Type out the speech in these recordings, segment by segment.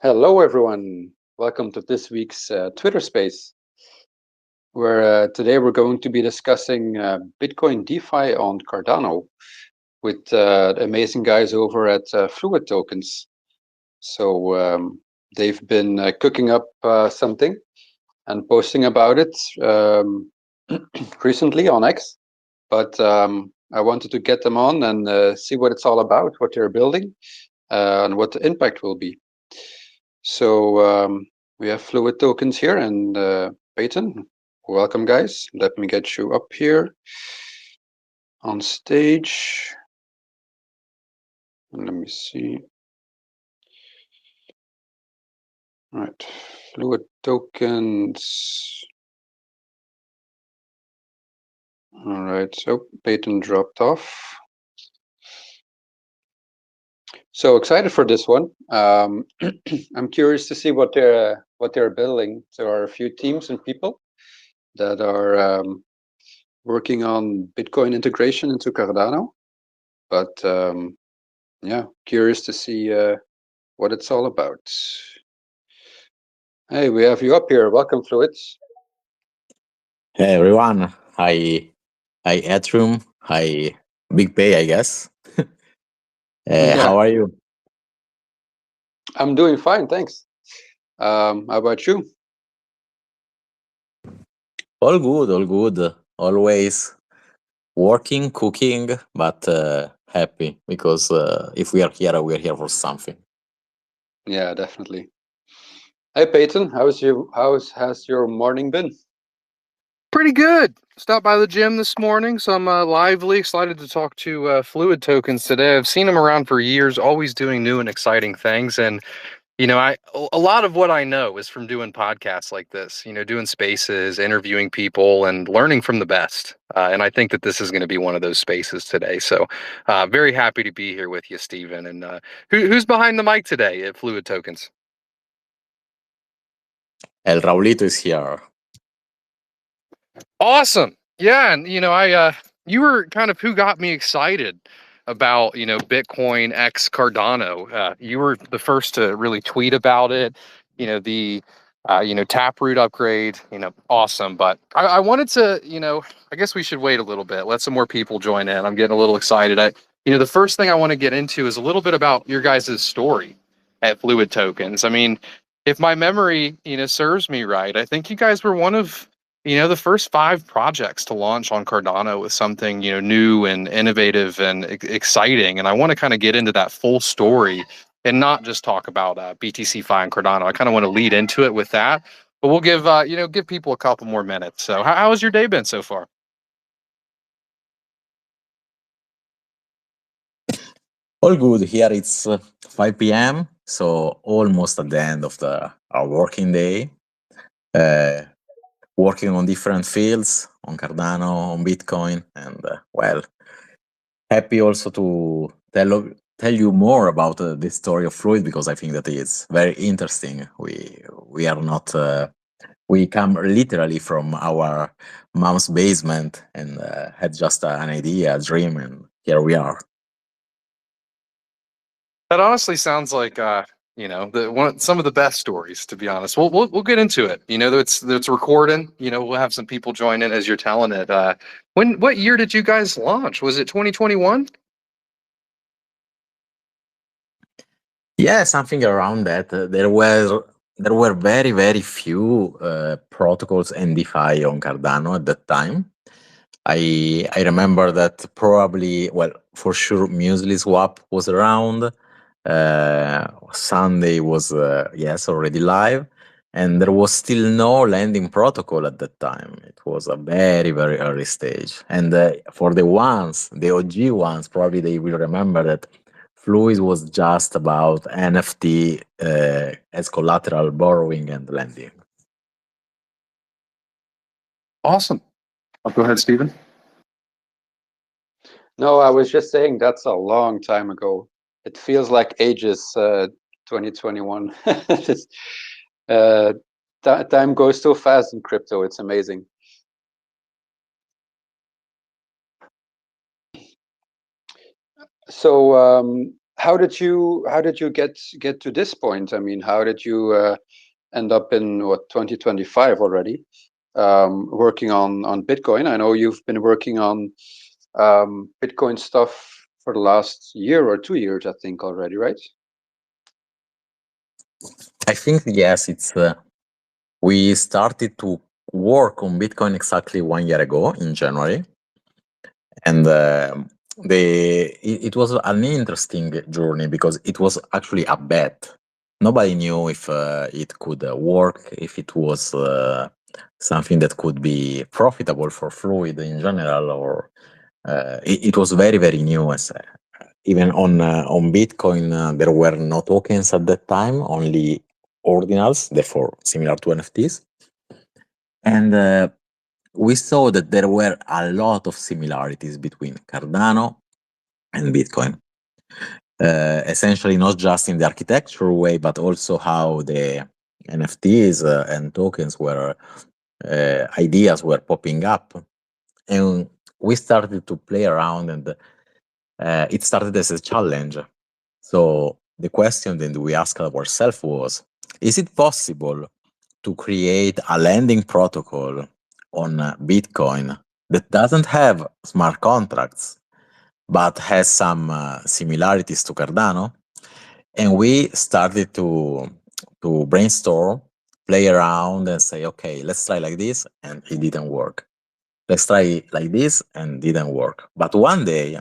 Hello, everyone. Welcome to this week's Twitter Space, where today we're going to be discussing Bitcoin DeFi on Cardano with the amazing guys over at Fluidtokens. So they've been cooking up something and posting about it recently on X, but I wanted to get them on and see what it's all about, what they're building, and what the impact will be. So we have Fluidtokens here and Peyton. Welcome, guys. Let me get you up here on stage. Let me see. All right, Fluidtokens. All right, so Peyton dropped off. So excited for this one. I'm curious to see what they're building. There are a few teams and people that are working on Bitcoin integration into Cardano, but yeah, curious to see what it's all about. Hey, we have you up here. Welcome, Fluids. Hey everyone, hi Âtrium, hi Big Pay, I guess. Yeah. How are you? I'm doing fine, thanks. How about you? All good. Always working, cooking, but happy because if we are here for something. Yeah, definitely. Hey, Peyton, has your morning been? Pretty good. Stopped by the gym this morning, so I'm lively, excited to talk to Fluidtokens today. I've seen them around for years, always doing new and exciting things. And a lot of what I know is from doing podcasts like this. Doing spaces, interviewing people, and learning from the best. And I think that this is going to be one of those spaces today. So, very happy to be here with you, Stephen. And who's behind the mic today at Fluidtokens? El Raulito is here. Awesome. Yeah, and you were kind of who got me excited about, Bitcoin X Cardano. You were the first to really tweet about it. The Taproot upgrade, awesome. But I wanted to, I guess we should wait a little bit, let some more people join in. I'm getting a little excited. The first thing I want to get into is a little bit about your guys' story at Fluidtokens. I mean, if my memory, serves me right, I think you guys were one of the first 5 projects to launch on Cardano with something, new and innovative and exciting. And I want to kind of get into that full story and not just talk about BtcFI and Cardano. I kind of want to lead into it with that. But we'll give people a couple more minutes. So how has your day been so far? All good. Here it's 5 p.m., so almost at the end of our working day. Working on different fields, on Cardano, on Bitcoin, and happy also to tell you more about the story of Fluid because I think that it's very interesting. We are not we come literally from our mom's basement and had just an idea, a dream, and here we are. That honestly sounds like some of the best stories, to be honest. We'll get into it. It's recording. We'll have some people join in as you're telling it. What year did you guys launch? Was it 2021? Yeah, something around that. There were very few protocols and DeFi on Cardano at that time. I remember that probably, well, for sure, Muesli Swap was around. Sunday was yes, already live, and there was still no lending protocol at that time. It was a very early stage. And for the OG ones, probably they will remember that Fluid was just about NFT as collateral borrowing and lending. Awesome. Go ahead, Stephen. No, I was just saying that's a long time ago. It feels like ages, 2021. Time goes so fast in crypto. It's amazing. So how did you get to this point? I mean, how did you end up in what 2025 already, working on Bitcoin? I know you've been working on Bitcoin stuff for the last year or 2 years, I think already, right? I think yes, it's we started to work on Bitcoin exactly 1 year ago in January, and it was an interesting journey because it was actually a bet. Nobody knew if it could work, if it was something that could be profitable for Fluid in general, or it was very, very new. As even on Bitcoin, there were no tokens at that time, only ordinals, therefore similar to NFTs. And we saw that there were a lot of similarities between Cardano and Bitcoin. Essentially, not just in the architectural way, but also how the NFTs and tokens were ideas were popping up, and we started to play around, and it started as a challenge. So the question that we asked ourselves was: is it possible to create a lending protocol on Bitcoin that doesn't have smart contracts but has some similarities to Cardano? And we started to brainstorm, play around, and say, okay, let's try like this, and it didn't work. Let's try like this, and didn't work. But one day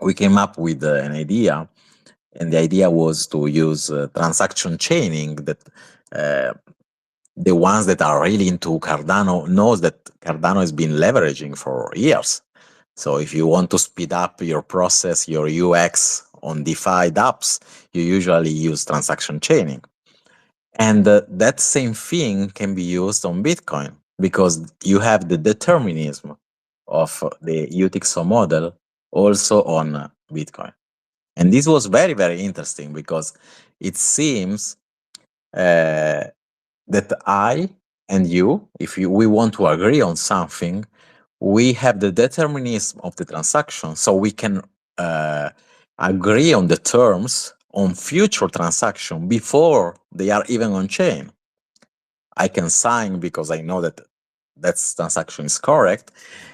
we came up with an idea, and the idea was to use transaction chaining. That the ones that are really into Cardano knows that Cardano has been leveraging for years. So if you want to speed up your process, your UX on DeFi dApps, you usually use transaction chaining. And that same thing can be used on Bitcoin because you have the determinism of the UTXO model also on Bitcoin. And this was very, very interesting because it seems that I and you, if we want to agree on something, we have the determinism of the transaction, so we can agree on the terms on future transaction before they are even on chain. I can sign because I know that that transaction is correct,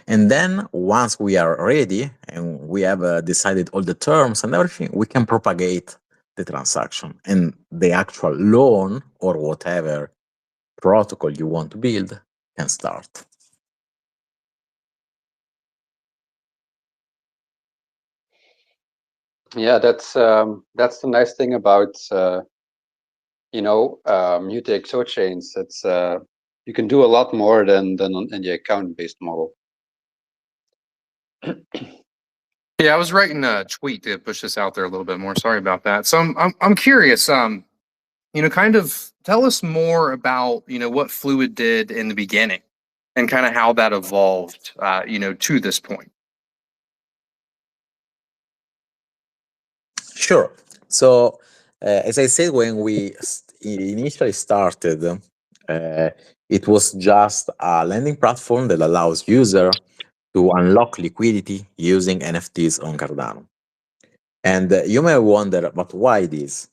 and then once we are ready and we have decided all the terms and everything, we can propagate the transaction, and the actual loan or whatever protocol you want to build can start. Yeah, that's the nice thing about UTXO chains. It's you can do a lot more than in the account-based model. Yeah, I was writing a tweet to push this out there a little bit more. Sorry about that. So I'm curious. Kind of tell us more about what Fluid did in the beginning, and kind of how that evolved, to this point. Sure. So, as I said, when we initially started, it was just a lending platform that allows user to unlock liquidity using NFTs on Cardano. And you may wonder, but why this?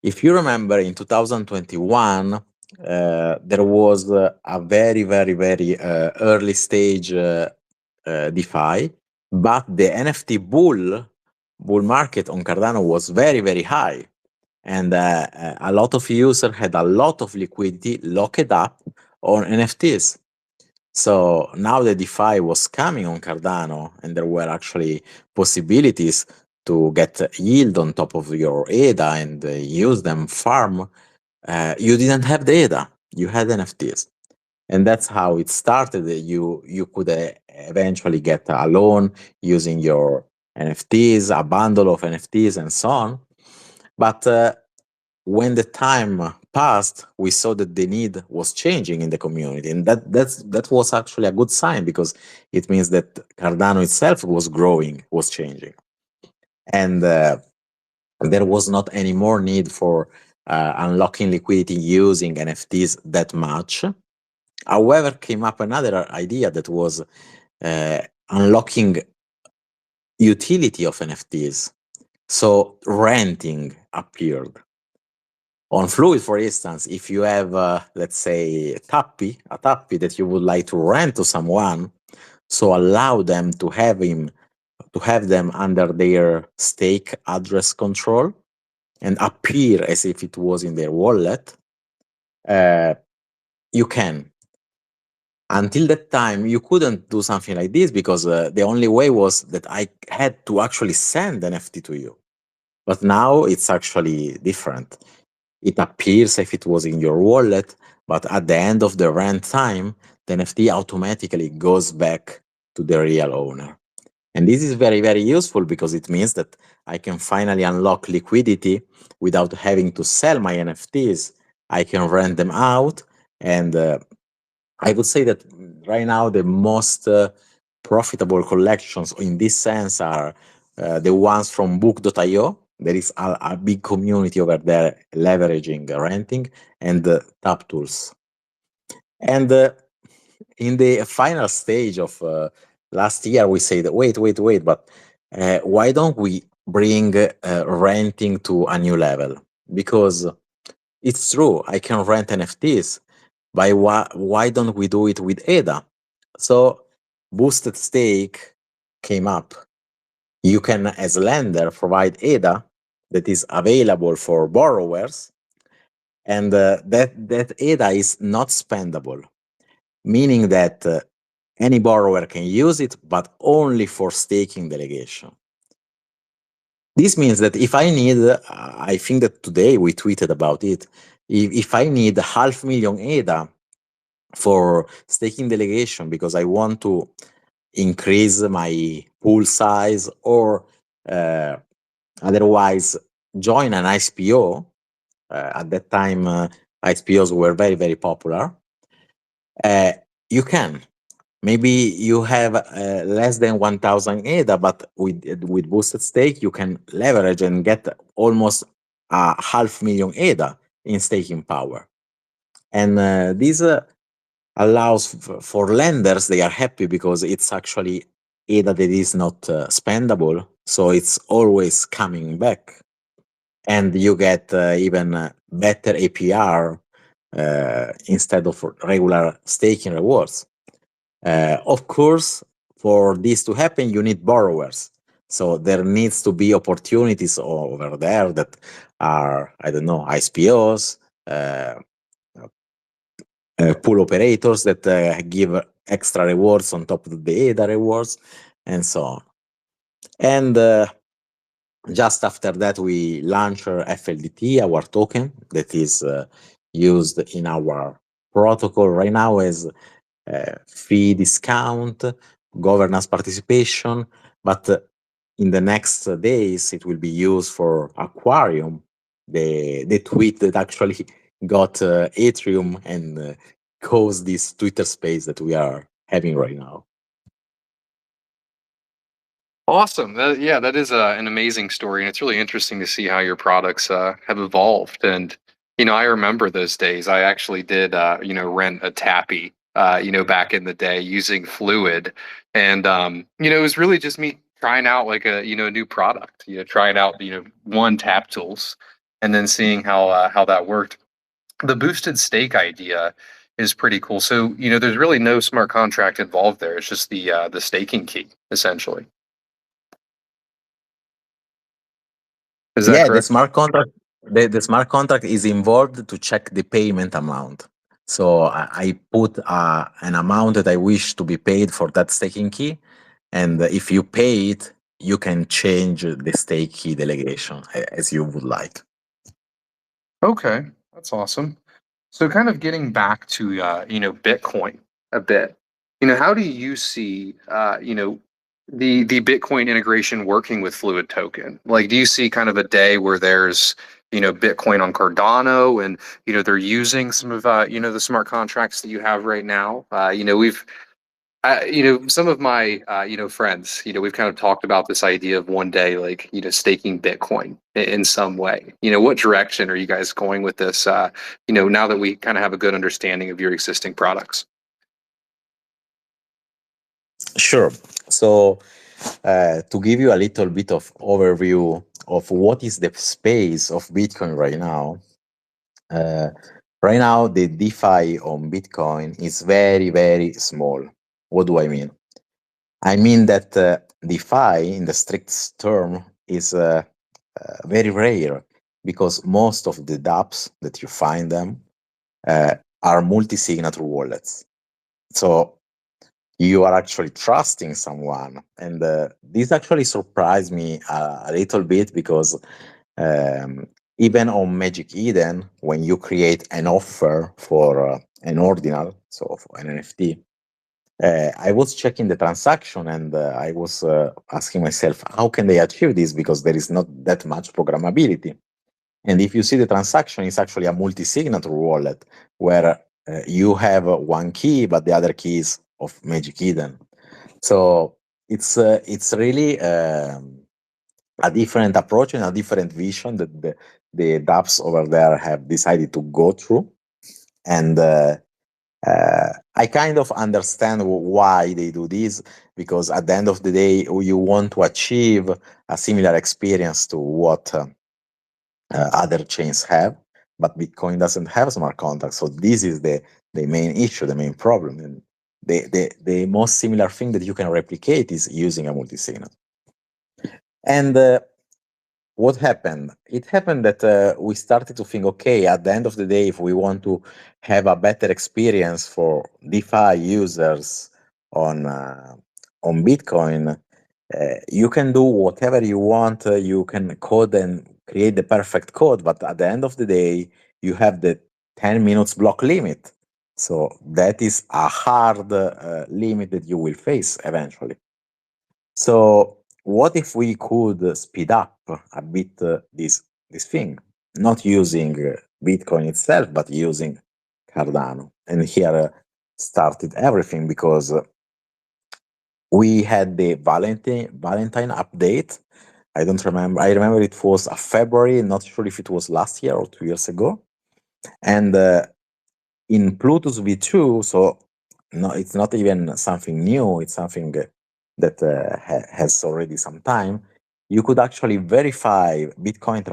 If you remember, in 2021, there was a very, very, very early stage DeFi, but the NFT bull market on Cardano was very, very high. And a lot of users had a lot of liquidity locked up on NFTs. So now the DeFi was coming on Cardano, and there were actually possibilities to get yield on top of your ADA and use them farm. You didn't have the ADA, you had NFTs. And that's how it started. You could eventually get a loan using your NFTs, a bundle of NFTs, and so on. But when the time passed, we saw that the need was changing in the community, and that was actually a good sign because it means that Cardano itself was growing, was changing, and there was not any more need for unlocking liquidity using NFTs that much. However, came up another idea that was unlocking utility of NFTs. So renting appeared. On Fluid, for instance, if you have, let's say, a tappy that you would like to rent to someone, so allow them to have them under their stake address control and appear as if it was in their wallet, you can. Until that time, you couldn't do something like this because the only way was that I had to actually send NFT to you. But now it's actually different. It appears if it was in your wallet, but at the end of the rent time, the NFT automatically goes back to the real owner. And this is very, very useful because it means that I can finally unlock liquidity without having to sell my NFTs. I can rent them out. And I would say that right now the most profitable collections in this sense are the ones from book.io. There is a big community over there leveraging renting and tap tools. And in the final stage of last year, we said, wait, but why don't we bring renting to a new level? Because it's true, I can rent NFTs, but why don't we do it with ADA? So boosted stake came up. You can, as a lender, provide ADA that is available for borrowers, and that ADA is not spendable, meaning that any borrower can use it, but only for staking delegation. This means that if I need, I think that today we tweeted about it, if I need 500,000 ADA for staking delegation because I want to increase my pool size or otherwise join an ICO, at that time ICOs were very, very popular, you can. Maybe you have less than 1,000 ADA, but with boosted stake, you can leverage and get almost 500,000 ADA in staking power. And this allows for lenders, they are happy because it's actually ADA that is not spendable. So it's always coming back. And you get even better APR instead of regular staking rewards. Of course, for this to happen, you need borrowers. So there needs to be opportunities over there that are, I don't know, ICOs, pool operators that give extra rewards on top of the ADA rewards, and so on. And just after that, we launch our FLDT, our token that is used in our protocol right now as fee discount, governance participation, but in the next days, it will be used for Aquarium, the tweet that actually got Âtrium and caused this Twitter space that we are having right now. Awesome. That is an amazing story, and it's really interesting to see how your products have evolved. And I remember those days. I actually did rent a tappy back in the day using Fluid, and it was really just me trying out like a new product, trying out one tap tools, and then seeing how that worked. The boosted stake idea is pretty cool. So there's really no smart contract involved there. It's just the staking key essentially. Is that Yeah, correct? the smart contract is involved to check the payment amount. So I put an amount that I wish to be paid for that staking key, and if you pay it, you can change the stake key delegation as you would like. Okay, that's awesome. So kind of getting back to Bitcoin a bit. How do you see the Bitcoin integration working with Fluid Token? Like, do you see kind of a day where there's Bitcoin on Cardano and they're using some of the smart contracts that you have right now? We've some of my friends, we've kind of talked about this idea of one day, like staking Bitcoin in some way. What direction are you guys going with this? Now that we kind of have a good understanding of your existing products. Sure. So to give you a little bit of overview of what is the space of Bitcoin right now, right now the DeFi on Bitcoin is very, very small. What do I mean? I mean that DeFi, in the strict term, is very rare because most of the dApps that you find them are multi-signature wallets. So you are actually trusting someone. And this actually surprised me a little bit because even on Magic Eden, when you create an offer for an ordinal, so for an NFT, I was checking the transaction and I was asking myself, how can they achieve this? Because there is not that much programmability. And if you see the transaction, it's actually a multi-signature wallet where you have one key, but the other key is of Magic Eden. So it's really a different approach and a different vision that the dApps over there have decided to go through. And I kind of understand why they do this, because at the end of the day, you want to achieve a similar experience to what other chains have, but Bitcoin doesn't have smart contracts. So this is the main issue, the main problem. And the most similar thing that you can replicate is using a multi-signature. And what happened? It happened that we started to think, okay, at the end of the day, if we want to have a better experience for DeFi users on Bitcoin, you can do whatever you want. You can code and create the perfect code, but at the end of the day, you have the 10 minutes block limit. So that is a hard limit that you will face eventually. So what if we could speed up a bit this thing, not using Bitcoin itself, but using Cardano? And here started everything, because we had the Valentine update. I don't remember. I remember it was a February. Not sure if it was last year or 2 years ago. And in Plutus V2, so no, it's not even something new. It's something that has already some time. You could actually verify Bitcoin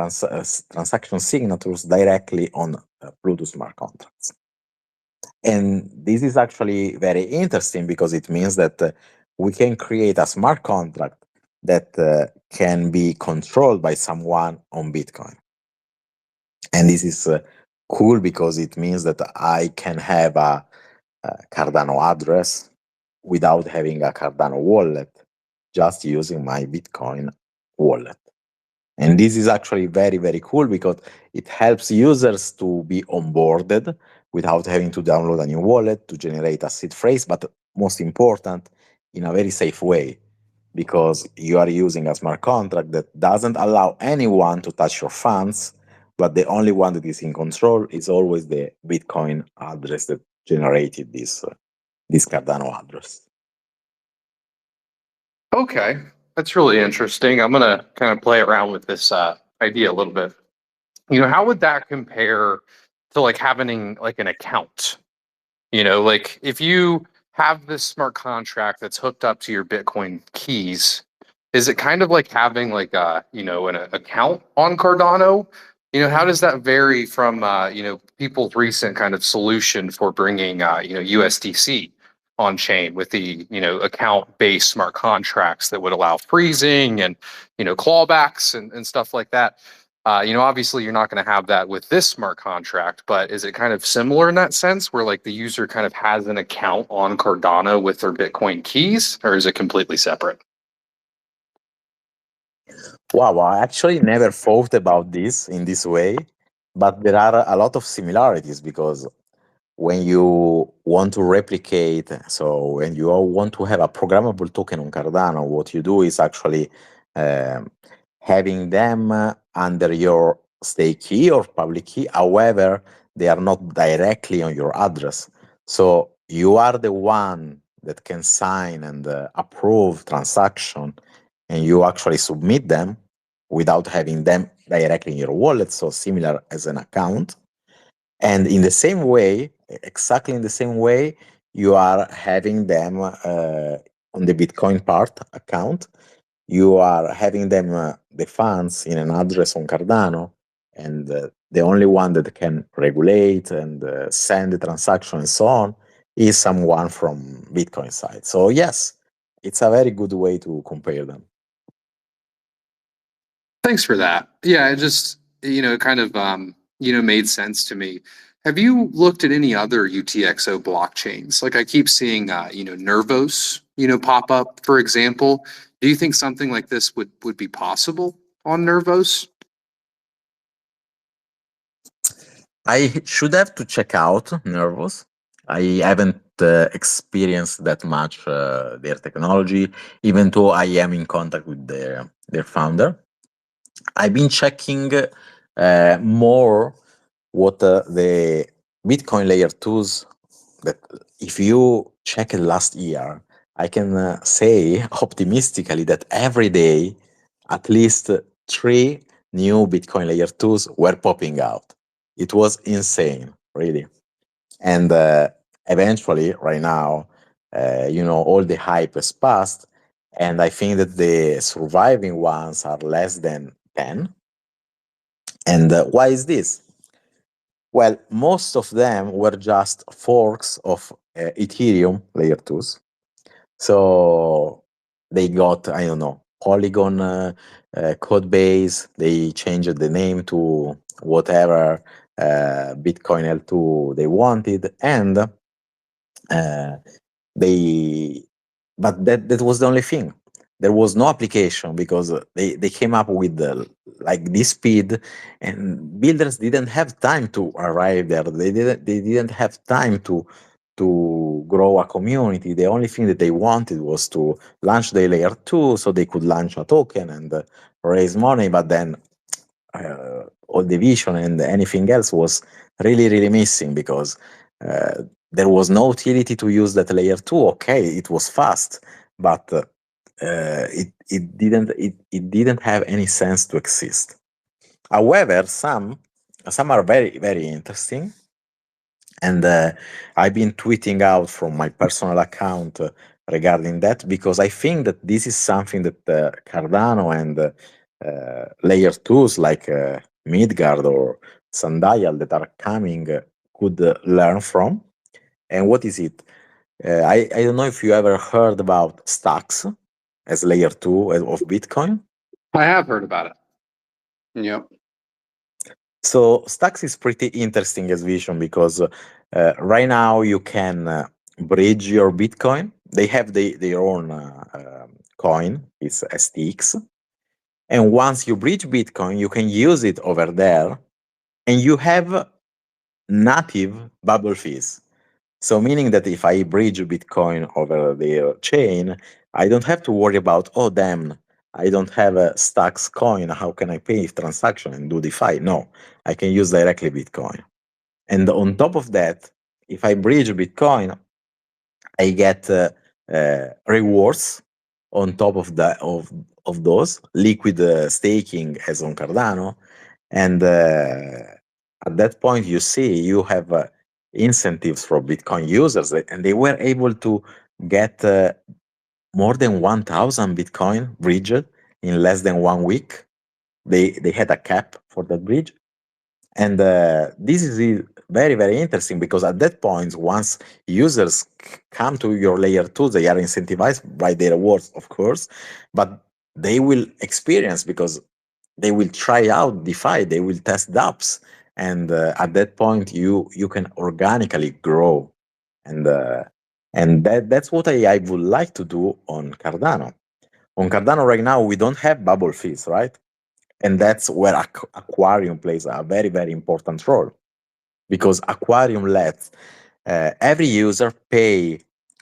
transaction signatures directly on Plutus smart contracts. And this is actually very interesting because it means that we can create a smart contract that can be controlled by someone on Bitcoin. And this is cool because it means that I can have a Cardano address without having a Cardano wallet, just using my Bitcoin wallet. And this is actually very, very cool because it helps users to be onboarded without having to download a new wallet to generate a seed phrase, but most important, in a very safe way, because you are using a smart contract that doesn't allow anyone to touch your funds, but the only one that is in control is always the Bitcoin address that generated this Cardano address. Okay, that's really interesting. I'm gonna kind of play around with this idea a little bit. How would that compare to like having like an account? Like if you have this smart contract that's hooked up to your Bitcoin keys, is it kind of like having like an account on Cardano? How does that vary from people's recent kind of solution for bringing USDC on chain with the account-based smart contracts that would allow freezing and clawbacks and stuff like that? Obviously you're not going to have that with this smart contract, but is it kind of similar in that sense where like the user kind of has an account on Cardano with their Bitcoin keys, or is it completely separate? Wow, I actually never thought about this in this way, but there are a lot of similarities because when you want to replicate, so when you want to have a programmable token on Cardano, what you do is actually um, having them under your stake key or public key. However, they are not directly on your address. So you are the one that can sign and approve transaction, and you actually submit them without having them directly in your wallet. So similar as an account. And in the same way, exactly in the same way, you are having them on the Bitcoin part account. you are having them the funds in an address on Cardano, and the only one that can regulate and send the transaction and so on is someone from Bitcoin side. So yes, it's a very good way to compare them. Thanks for that. Yeah, it just, kind of, made sense to me. Have you looked at any other UTXO blockchains? Like I keep seeing, Nervos, pop up, for example. Do you think something like this would be possible on Nervos? I should have to check out Nervos. I haven't experienced that much their technology, even though I am in contact with their founder. I've been checking more what the Bitcoin layer 2s that if you check it last year, I can say optimistically that every day at least 3 new Bitcoin layer 2s were popping out. It was insane, really. And eventually, right now, all the hype has passed. And I think that the surviving ones are less than 10. And why is this? Well, most of them were just forks of Ethereum layer 2s. So they got, I don't know, Polygon code base. They changed the name to whatever Bitcoin L2 they wanted. And they, but that was the only thing. There was no application because they came up with like this speed, and builders didn't have time to arrive there. They didn't have time to grow a community. The only thing that they wanted was to launch the layer 2 so they could launch a token and raise money. But then all the vision and anything else was really missing because there was no utility to use that layer 2. Okay, it was fast, but it didn't have any sense to exist. However, some are very interesting, and I've been tweeting out from my personal account regarding that because I think that this is something that Cardano and layer 2s like Midgard or Sundial that are coming could learn from. And what is it? I don't know if you ever heard about stacks as layer 2 of Bitcoin. I have heard about it. Yep. So stacks is pretty interesting as vision because right now you can bridge your Bitcoin. They have their own coin, it's STX. And once you bridge Bitcoin, you can use it over there and you have native bubble fees. So meaning that if I bridge Bitcoin over their chain, I don't have to worry about, oh damn, I don't have a Stacks coin. How can I pay transaction and do DeFi? No, I can use directly Bitcoin. And on top of that, if I bridge Bitcoin, I get rewards on top of those liquid staking as on Cardano, and at that point you see you have incentives for Bitcoin users, and they were able to get more than 1,000 Bitcoin bridged in less than 1 week. They had a cap for that bridge, and this is very interesting because at that point, once users come to your layer 2, they are incentivized by their rewards, of course, but they will experience because they will try out DeFi, they will test dApps, and at that point, you can organically grow, and that's what I would like to do on Cardano. On Cardano right now, we don't have bubble fees, right? And that's where Aquarium plays a very important role, because Aquarium lets every user pay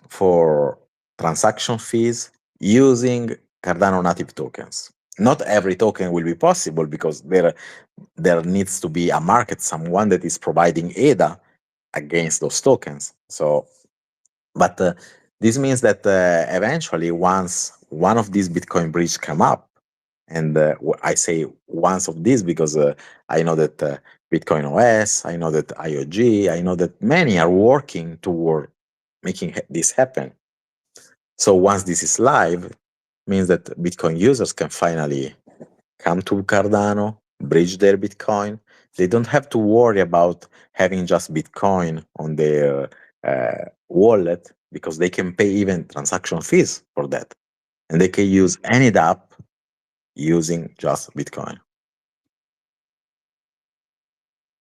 for transaction fees using Cardano native tokens. Not every token will be possible because there needs to be a market, someone that is providing ADA against those tokens. So, but this means that eventually, once one of these Bitcoin bridges come up, and I say once of these because I know that Bitcoin OS, I know that IOG, I know that many are working toward making this happen. So once this is live, means that Bitcoin users can finally come to Cardano, bridge their Bitcoin. They don't have to worry about having just Bitcoin on their wallet, because they can pay even transaction fees for that. And they can use any dApp using just Bitcoin.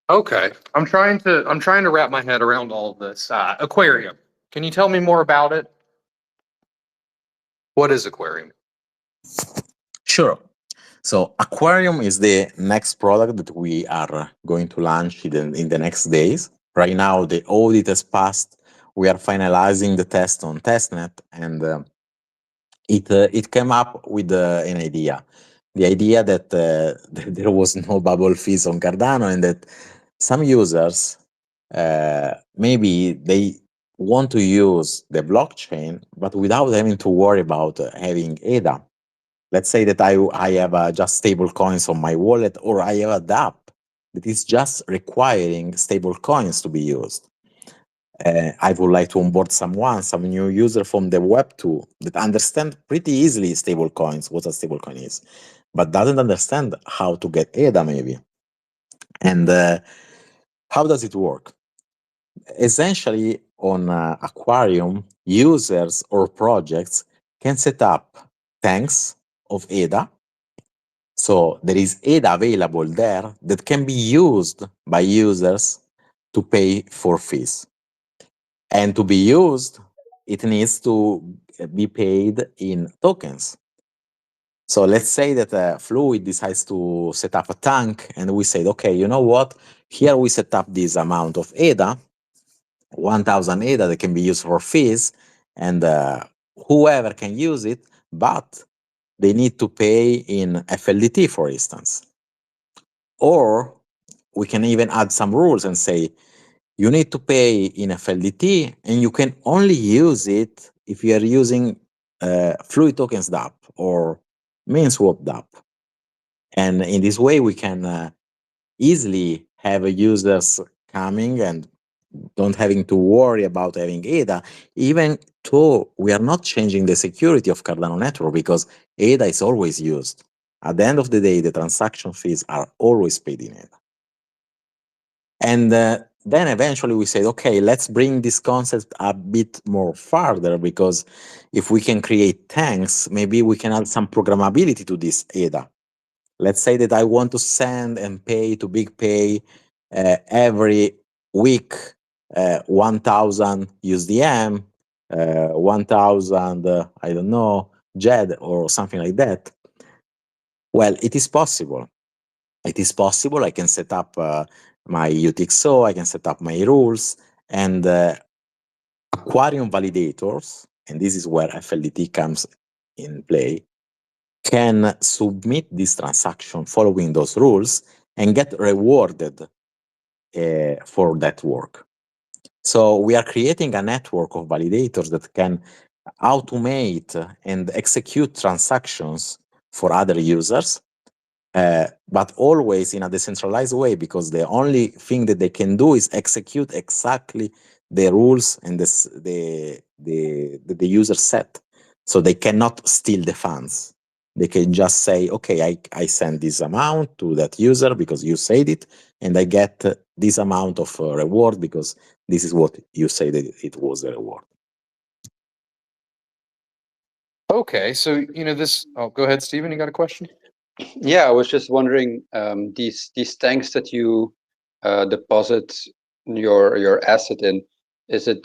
Okay, I'm trying to wrap my head around all of this. Aquarium. Can you tell me more about it? What is Aquarium? Sure. So Aquarium is the next product that we are going to launch in the next days. Right now, the audit has passed. We are finalizing the test on testnet, and it came up with an idea. The idea that there was no bubble fees on Cardano, and that some users maybe they want to use the blockchain, but without having to worry about having ADA. Let's say that I have just stable coins on my wallet, or I have a dApp that is just requiring stable coins to be used. I would like to onboard some new user from the Web2 that understand pretty easily stable coins, what a stable coin is, but doesn't understand how to get ADA maybe. And how does it work? Essentially, on Aquarium, users or projects can set up tanks of ADA. So there is ADA available there that can be used by users to pay for fees. And to be used, it needs to be paid in tokens. So let's say that Fluid decides to set up a tank, and we said, okay, you know what? Here we set up this amount of ADA, 1,000 ADA that can be used for fees, and whoever can use it, but they need to pay in FLDT, for instance. Or we can even add some rules and say, you need to pay in FLDT, and you can only use it if you are using Fluidtokens dApp or MainSwap dApp. And in this way, we can easily have users coming and don't having to worry about having ADA, even though we are not changing the security of Cardano network, because ADA is always used. At the end of the day, the transaction fees are always paid in ADA. And then eventually we said, okay, let's bring this concept a bit more farther, because if we can create tanks, maybe we can add some programmability to this ADA. Let's say that I want to send and pay to BigPay every week 1,000 USDM, 1,000, I don't know, JED or something like that. Well, it is possible. It is possible. I can set up my UTXO, I can set up my rules, and Aquarium validators, and this is where FLDT comes in play, can submit this transaction following those rules and get rewarded for that work. So we are creating a network of validators that can automate and execute transactions for other users, but always in a decentralized way, because the only thing that they can do is execute exactly the rules and the user set. So they cannot steal the funds. They can just say, okay, I send this amount to that user because you said it, and I get this amount of reward because this is what you said that it was a reward. Okay, so this. Oh, go ahead, Steven. You got a question? Yeah, I was just wondering, these tanks that you deposit your asset in,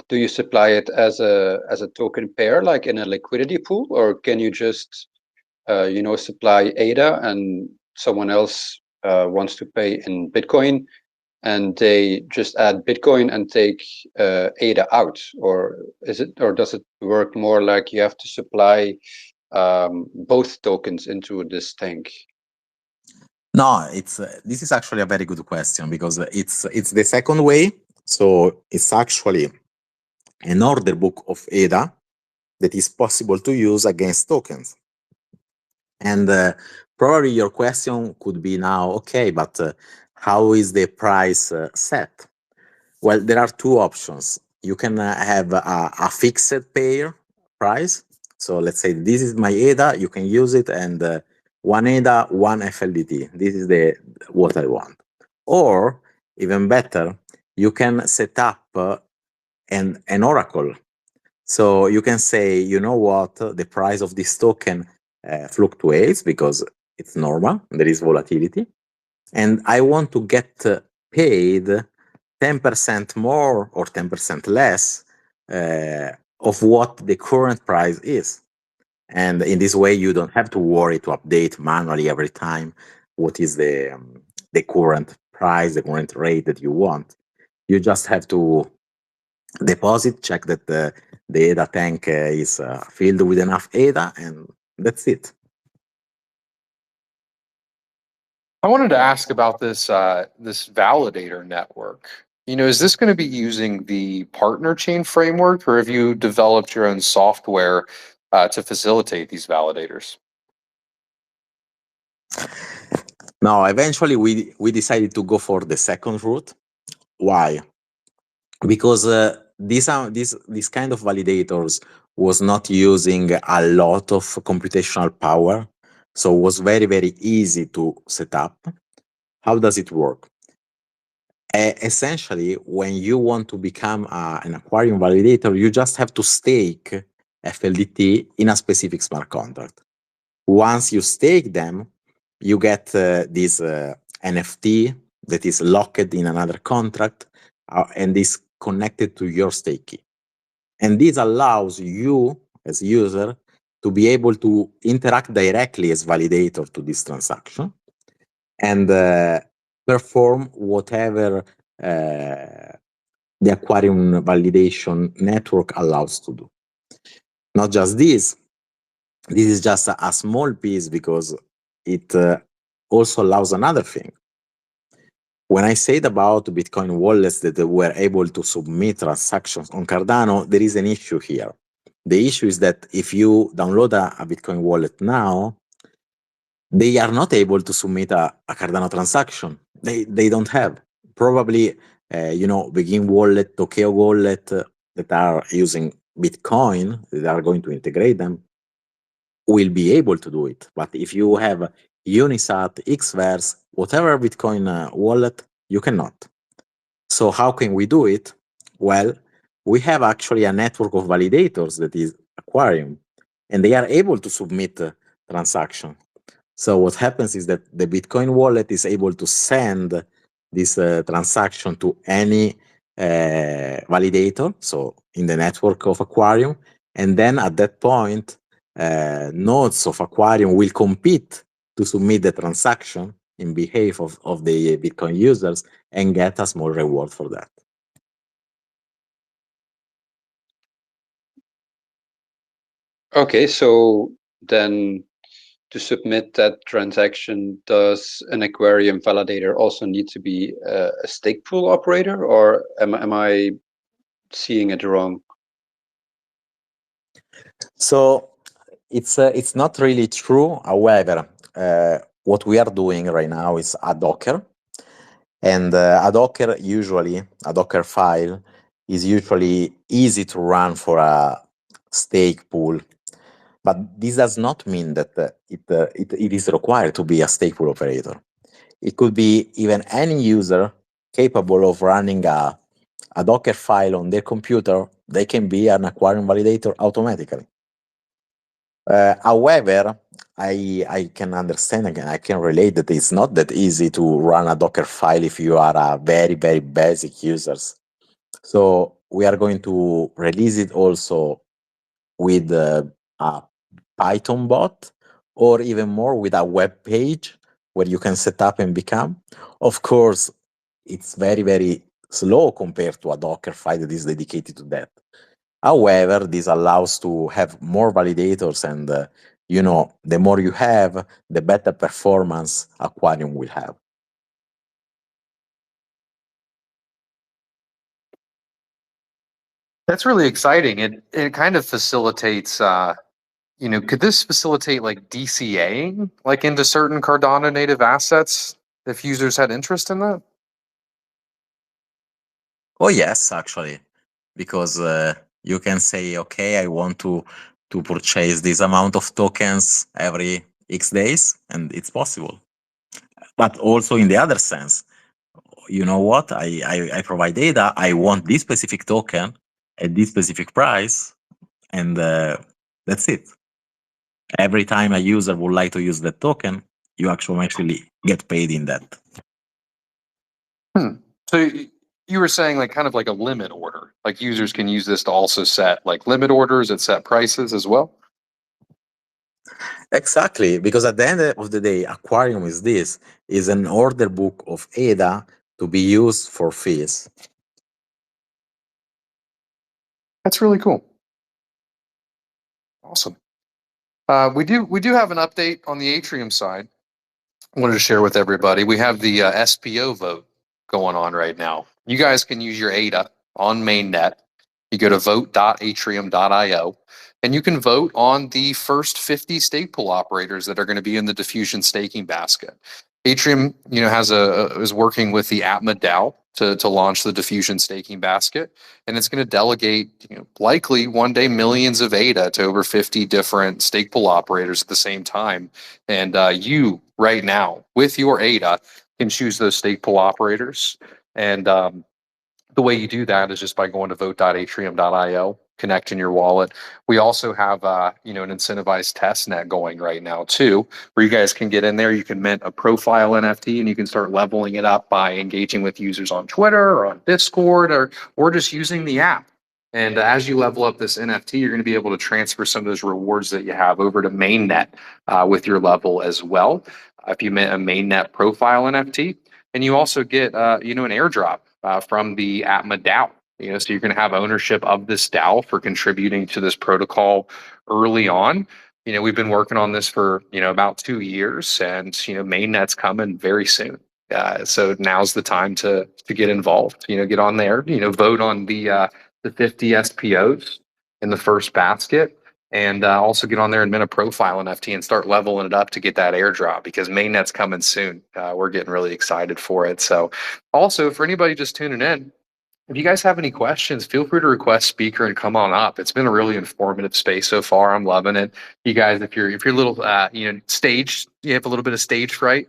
do you supply it as a token pair, like in a liquidity pool, or can you just supply ADA and someone else wants to pay in Bitcoin and they just add Bitcoin and take ADA out, or does it work more like you have to supply both tokens into this tank? No, this is actually a very good question, because it's the second way. So it's actually an order book of ADA that is possible to use against tokens. And probably your question could be now, okay, but how is the price set? Well, there are two options. You can have a fixed pair price, So let's say this is my ADA, you can use it, and one ADA, one FLDT. This is what I want. Or even better, you can set up an oracle. So you can say, you know what, the price of this token fluctuates because it's normal, there is volatility, and I want to get paid 10% more or 10% less of what the current price is. And in this way, you don't have to worry to update manually every time what is the current price, the current rate that you want. You just have to deposit, check that the ADA tank is filled with enough ADA, and that's it. I wanted to ask about this this validator network. Is this going to be using the partner chain framework, or have you developed your own software to facilitate these validators? No, eventually we decided to go for the second route. Why? Because this kind of validators was not using a lot of computational power, so it was very easy to set up. How does it work? Essentially, when you want to become an Aquarium validator, you just have to stake FLDT in a specific smart contract. Once you stake them, you get this NFT that is locked in another contract and is connected to your stake key. And this allows you, as user, to be able to interact directly as validator to this transaction and perform whatever the Aquarium validation network allows to do. Not just this is just a small piece because it also allows another thing. When I said about Bitcoin wallets that were able to submit transactions on Cardano, there is an issue here. The issue is that if you download a Bitcoin wallet now, they are not able to submit a Cardano transaction. They don't have. Probably, Begin Wallet, Tokyo Wallet that are using Bitcoin, that are going to integrate them, will be able to do it. But if you have Unisat, Xverse, whatever Bitcoin wallet, you cannot. So how can we do it? Well, we have actually a network of validators that is Aquarium, and they are able to submit transaction. So what happens is that the Bitcoin wallet is able to send this transaction to any validator, so in the network of Aquarium, and then at that point, nodes of Aquarium will compete to submit the transaction in behalf of the Bitcoin users and get a small reward for that. Okay, so then to submit that transaction, does an Aquarium validator also need to be a stake pool operator, or am I seeing it wrong? So it's not really true. However, what we are doing right now is a Docker, and a Docker file is usually easy to run for a stake pool. But this does not mean that it is required to be a stake pool operator. It could be even any user capable of running a Docker file on their computer. They can be an Aquarium validator automatically. However, I can understand again, I can relate that it's not that easy to run a Docker file if you are a very basic users. So we are going to release it also with a Python bot, or even more with a web page where you can set up and become. Of course, it's very slow compared to a Docker file that is dedicated to that. However, this allows to have more validators, and the more you have, the better performance Aquarium will have. That's really exciting. It kind of facilitates could this facilitate like DCAing like into certain Cardano native assets if users had interest in that? Oh yes, actually, because you can say, okay, I want to to purchase this amount of tokens every X days, and it's possible. But also in the other sense, you know what? I provide data. I want this specific token at this specific price, and that's it. Every time a user would like to use that token, you actually get paid in that. So you were saying like kind of like a limit order, like users can use this to also set like limit orders and set prices as well. Exactly, because at the end of the day, Aquarium is an order book of ADA to be used for fees. That's really cool. Awesome. We do have an update on the Âtrium side. I wanted to share with everybody. We have the SPO vote going on right now. You guys can use your ADA on mainnet. You go to vote.atrium.io and you can vote on the first 50 stake pool operators that are going to be in the diffusion staking basket. Âtrium, is working with the Atma DAO to launch the diffusion staking basket, and it's going to delegate, likely one day millions of ADA to over 50 different stake pool operators at the same time. And you right now with your ADA can choose those stake pool operators, and the way you do that is just by going to vote.atrium.io, connecting your wallet. We also have an incentivized test net going right now too, where you guys can get in there. You can mint a profile NFT and you can start leveling it up by engaging with users on Twitter or on Discord or just using the app. And as you level up this NFT, you're going to be able to transfer some of those rewards that you have over to mainnet with your level as well. If you mint a mainnet profile NFT, and you also get an airdrop from the Atma DAO. So you're going to have ownership of this DAO for contributing to this protocol early on. We've been working on this for about 2 years, and mainnet's coming very soon. So now's the time to get involved. Get on there. Vote on the 50 SPOs in the first basket. And also get on there and mint a profile NFT and start leveling it up to get that airdrop, because mainnet's coming soon. We're getting really excited for it. So also, for anybody just tuning in, if you guys have any questions, feel free to request speaker and come on up. It's been a really informative space so far. I'm loving it. You guys, if you're a little staged, you have a little bit of stage fright,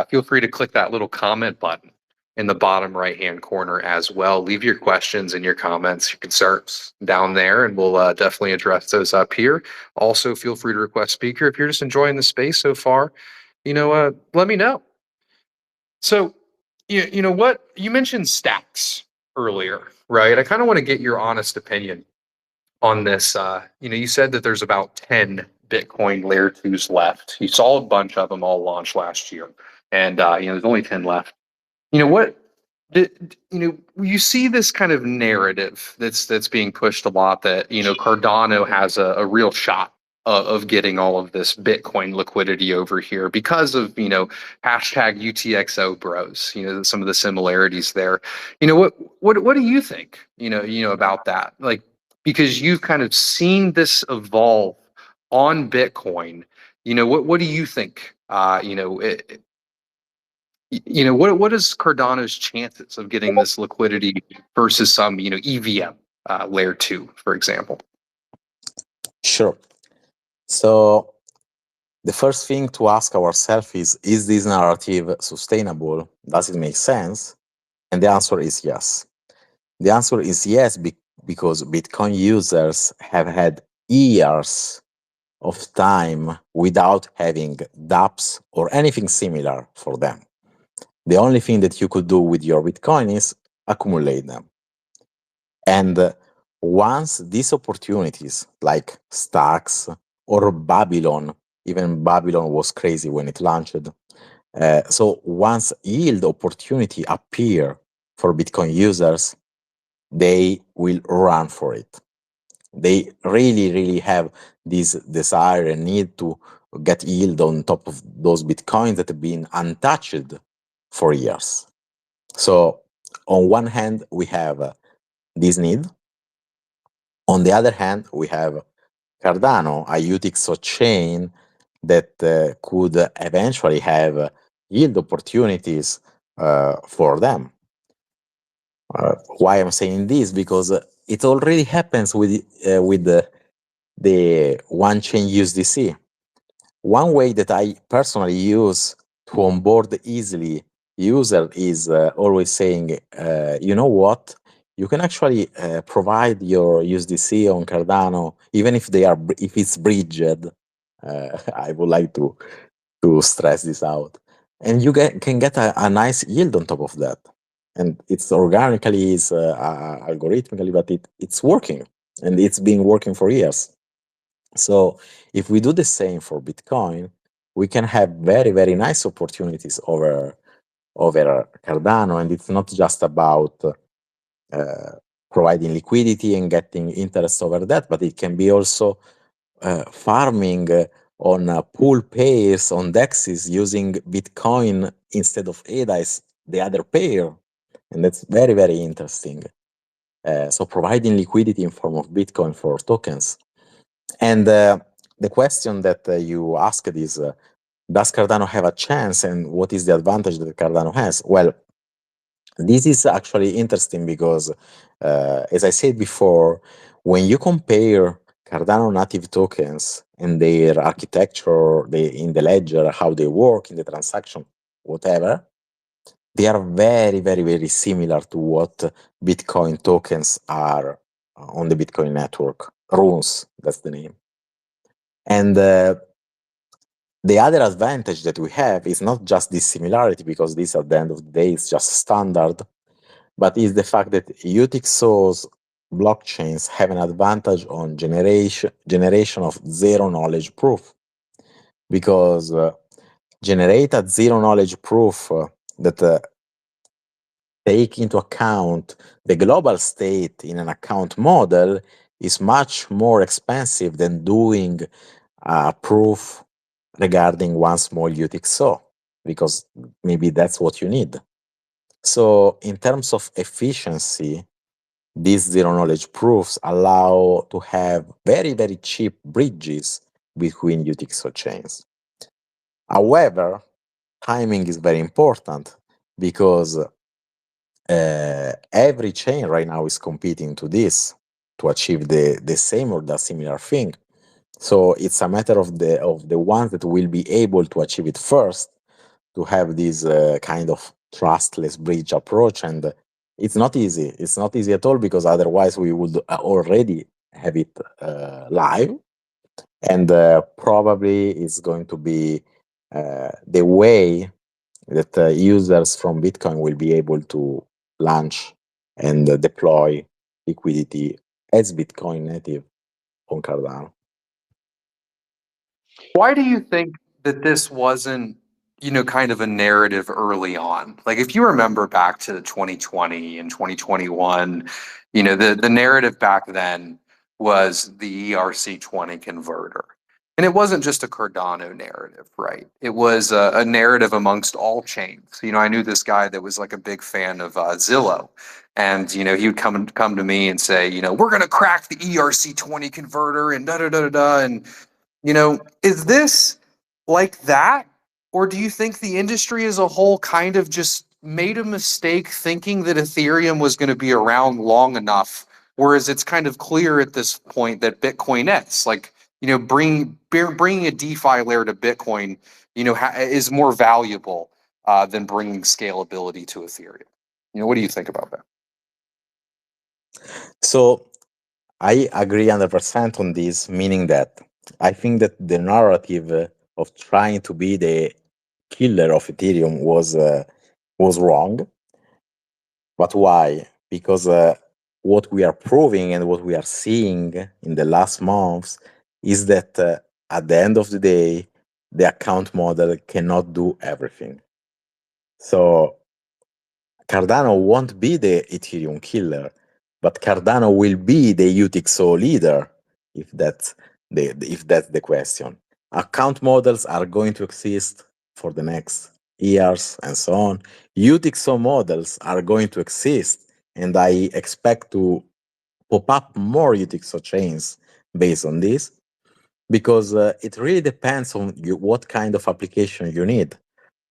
feel free to click that little comment button in the bottom right hand corner as well. Leave your questions and your comments, your concerns down there, and we'll definitely address those up here. Also, feel free to request speaker. If you're just enjoying the space so far, let me know. So, what you mentioned stacks earlier, right? I kind of want to get your honest opinion on this. You said that there's about 10 Bitcoin layer 2s left. You saw a bunch of them all launch last year, and there's only 10 left. You see this kind of narrative that's being pushed a lot, that Cardano has a real shot of getting all of this Bitcoin liquidity over here because of hashtag UTXO bros, some of the similarities there. What do you think about that, like, because you've kind of seen this evolve on Bitcoin? What do you think what is Cardano's chances of getting this liquidity versus some, EVM layer 2, for example? Sure. So the first thing to ask ourselves is this narrative sustainable? Does it make sense? And the answer is yes. The answer is yes, because Bitcoin users have had years of time without having dApps or anything similar for them. The only thing that you could do with your Bitcoin is accumulate them. And once these opportunities, like stacks or Babylon, even Babylon was crazy when it launched. So once yield opportunity appear for Bitcoin users, they will run for it. They really, really have this desire and need to get yield on top of those Bitcoins that have been untouched for years. So on one hand, we have this need. On the other hand, we have Cardano, a UTXO chain that could eventually have yield opportunities for them. Why I'm saying this? Because it already happens with the one-chain USDC. One way that I personally use to onboard easily user is always saying, you know what? You can actually provide your USDC on Cardano, even if if it's bridged. I would like to stress this out, and you can get a nice yield on top of that. And it's organically, it's algorithmically, but it's working, and it's been working for years. So if we do the same for Bitcoin, we can have very, very nice opportunities over Cardano, and it's not just about providing liquidity and getting interest over that, but it can be also farming on pool pairs on DEXs using Bitcoin instead of ADA as the other pair, and that's very, very interesting. So providing liquidity in form of Bitcoin for tokens. And the question that you asked is, does Cardano have a chance, and what is the advantage that Cardano has? Well, this is actually interesting because, as I said before, when you compare Cardano native tokens and their architecture, in the ledger, how they work in the transaction, whatever, they are very, very, very similar to what Bitcoin tokens are on the Bitcoin network. Runes, that's the name. And the other advantage that we have is not just this similarity, because this at the end of the day is just standard, but is the fact that UTXO's blockchains have an advantage on generation of zero knowledge proof, because generate a zero knowledge proof that take into account the global state in an account model is much more expensive than doing a proof regarding one small UTXO, because maybe that's what you need. So in terms of efficiency, these zero knowledge proofs allow to have very, very cheap bridges between UTXO chains. However, timing is very important, because every chain right now is competing to this to achieve the same or the similar thing. So it's a matter of the ones that will be able to achieve it first to have this kind of trustless bridge approach. And it's not easy. It's not easy at all, because otherwise we would already have it live. And probably it's going to be the way that users from Bitcoin will be able to launch and deploy liquidity as Bitcoin native on Cardano. Why do you think that this wasn't, kind of a narrative early on? Like, if you remember back to 2020 and 2021, the narrative back then was the ERC20 converter. And it wasn't just a Cardano narrative, right? It was a narrative amongst all chains. I knew this guy that was like a big fan of Zillow. And, he would come to me and say, we're going to crack the ERC20 converter and da-da-da-da-da. And, is this like that? Or do you think the industry as a whole kind of just made a mistake thinking that Ethereum was going to be around long enough, whereas it's kind of clear at this point that Bitcoin X, like, bringing a DeFi layer to Bitcoin, is more valuable than bringing scalability to Ethereum? What do you think about that? So I agree 100% on this, meaning that I think that the narrative of trying to be the killer of Ethereum was wrong. But why? Because what we are proving and what we are seeing in the last months is that at the end of the day, the account model cannot do everything. So Cardano won't be the Ethereum killer, but Cardano will be the UTXO leader, if that's the question. Account models are going to exist for the next years and so on. UTXO models are going to exist, and I expect to pop up more UTXO chains based on this, because it really depends on what kind of application you need.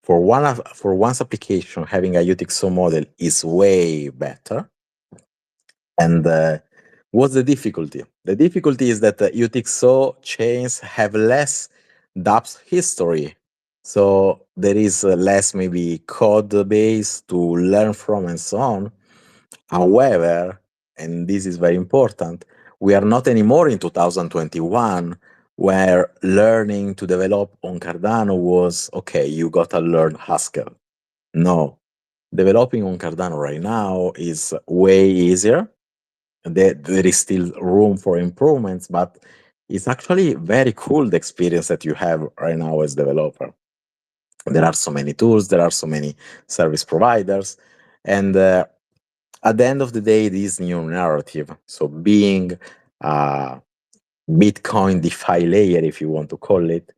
For one's application, having a UTXO model is way better. And What's the difficulty? The difficulty is that UTXO chains have less dApps history. So there is less maybe code base to learn from and so on. However, and this is very important, we are not anymore in 2021 where learning to develop on Cardano was, okay, you got to learn Haskell. No, developing on Cardano right now is way easier. There is still room for improvements, but it's actually very cool the experience that you have right now as developer. There are so many tools, there are so many service providers, and at the end of the day, this new narrative, so being a Bitcoin DeFi layer, if you want to call it,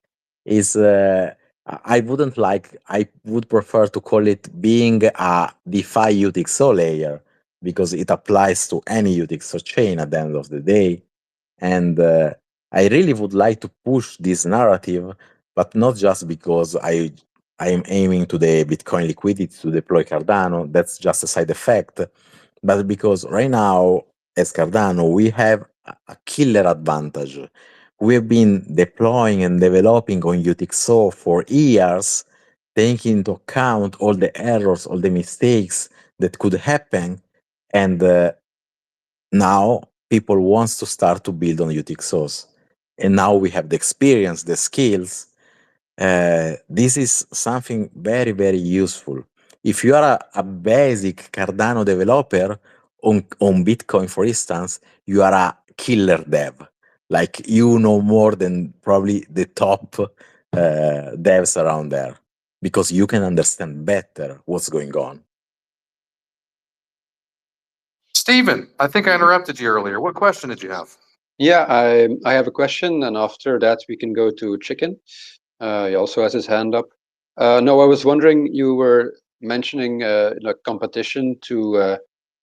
is I would prefer to call it being a DeFi UTXO layer because it applies to any UTXO chain at the end of the day. And I really would like to push this narrative, but not just because I am aiming to the Bitcoin liquidity to deploy Cardano. That's just a side effect. But because right now, as Cardano, we have a killer advantage. We have been deploying and developing on UTXO for years, taking into account all the errors, all the mistakes that could happen. And now people wants to start to build on UTXOs. And now we have the experience, the skills. This is something very, very useful. If you are a basic Cardano developer on Bitcoin, for instance, you are a killer dev. Like you know more than probably the top devs around there because you can understand better what's going on. Stephen, I think I interrupted you earlier. What question did you have? Yeah, I have a question, and after that we can go to Chicken. He also has his hand up. No, I was wondering, you were mentioning competition to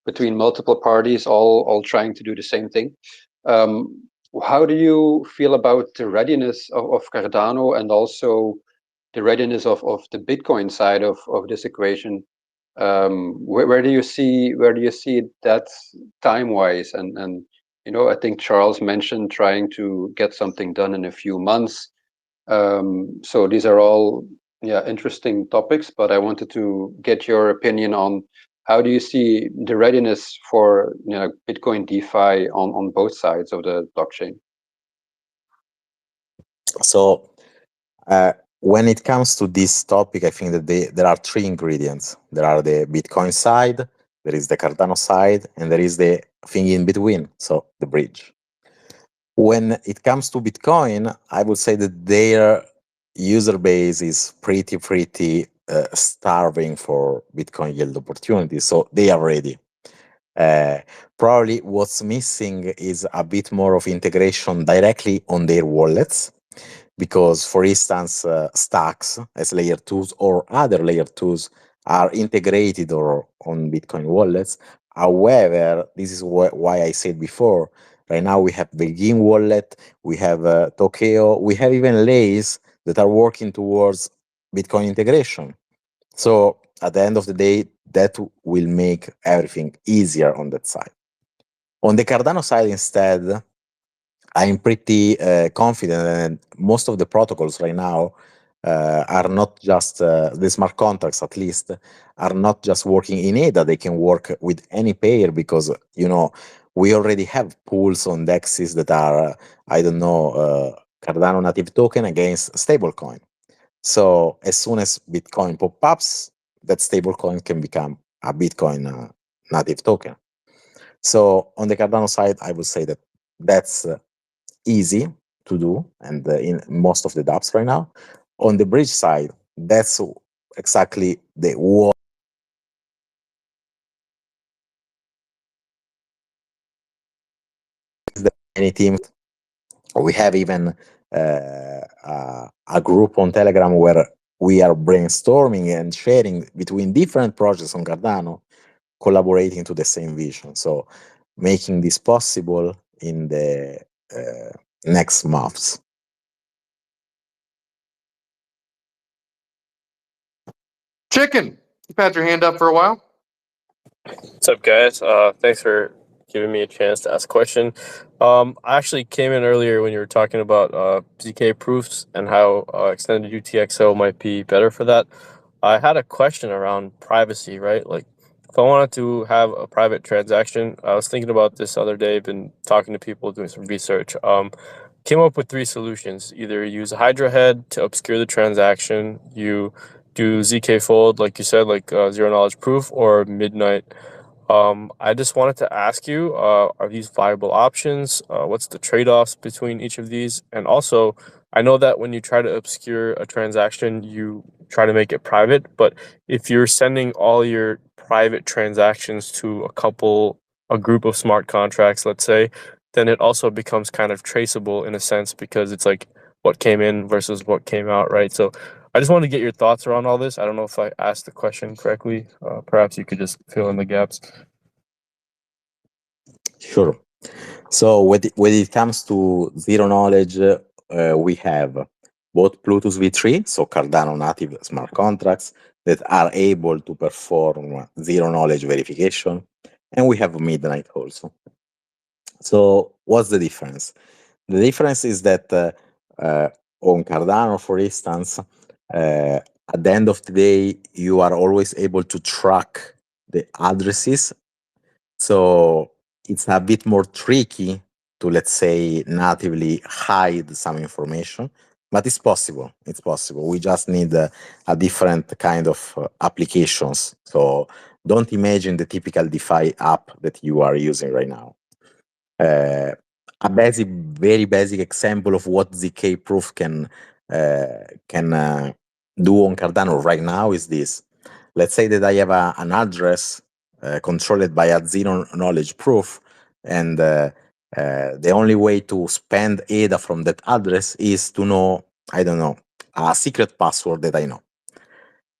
between multiple parties, all trying to do the same thing. How do you feel about the readiness of Cardano and also the readiness of the Bitcoin side of this equation? Where do you see that time wise? And I think Charles mentioned trying to get something done in a few months. So these are all interesting topics, but I wanted to get your opinion on how do you see the readiness for Bitcoin DeFi on both sides of the blockchain? So when it comes to this topic, I think that there are three ingredients. There are the Bitcoin side, there is the Cardano side, and there is the thing in between, so the bridge. When it comes to Bitcoin, I would say that their user base is pretty starving for Bitcoin yield opportunities, so they are ready. Probably what's missing is a bit more of integration directly on their wallets, because, for instance, stacks as layer 2s or other layer 2s are integrated or on Bitcoin wallets. However, this is why I said before, right now we have Begin wallet, we have Tokyo, we have even Lays that are working towards Bitcoin integration. So at the end of the day, that will make everything easier on that side. On the Cardano side instead, I'm pretty confident that most of the protocols right now are not just the smart contracts, at least, are not just working in ADA. They can work with any pair because we already have pools on dexes that are Cardano native token against stablecoin. So as soon as Bitcoin pop-ups, that stablecoin can become a Bitcoin native token. So on the Cardano side, I would say that that's easy to do, and in most of the dApps right now. On the bridge side, that's exactly the what many teams. We have even a group on Telegram where we are brainstorming and sharing between different projects on Cardano, collaborating to the same vision. So making this possible in the next months. Chicken, you've had your hand up for a while. What's up, guys? Thanks for giving me a chance to ask a question. I actually came in earlier when you were talking about ZK proofs and how extended UTXO might be better for that. I had a question around privacy, right? Like, if I wanted to have a private transaction, I was thinking about this the other day, been talking to people, doing some research. Came up with 3 solutions. Either use a Hydra head to obscure the transaction, you do ZK fold, like you said, like zero knowledge proof, or midnight. I just wanted to ask you, are these viable options? What's the trade-offs between each of these? And also, I know that when you try to obscure a transaction, you try to make it private, but if you're sending all your private transactions to a group of smart contracts, let's say, then it also becomes kind of traceable in a sense, because it's like what came in versus what came out, right? So I just wanted to get your thoughts around all this. I don't know if I asked the question correctly. Perhaps you could just fill in the gaps. Sure. So when it comes to zero knowledge, we have both Plutus V3, so Cardano native smart contracts that are able to perform zero knowledge verification, and we have Midnight also. So what's the difference? The difference is that on Cardano, for instance, at the end of the day, you are always able to track the addresses. So it's a bit more tricky to, let's say, natively hide some information, but it's possible. It's possible. We just need a different kind of applications. So don't imagine the typical DeFi app that you are using right now. A very basic example of what ZK proof can do on Cardano right now is this. Let's say that I have an address controlled by a zero knowledge proof, and the only way to spend ADA from that address is to know, I don't know, a secret password that I know.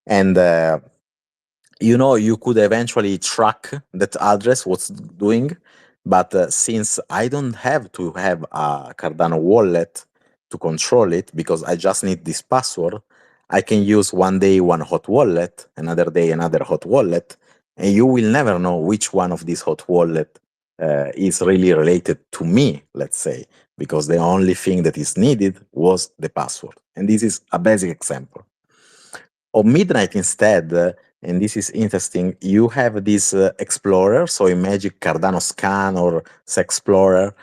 And you could eventually track that address, what's doing, but since I don't have to have a Cardano wallet to control it, because I just need this password, I can use one day one hot wallet, another day another hot wallet, and you will never know which one of these hot wallet is really related to me, let's say, because the only thing that is needed was the password. And this is a basic example. On Midnight instead, and this is interesting, you have this explorer, so imagine Cardano Scan or Explorer,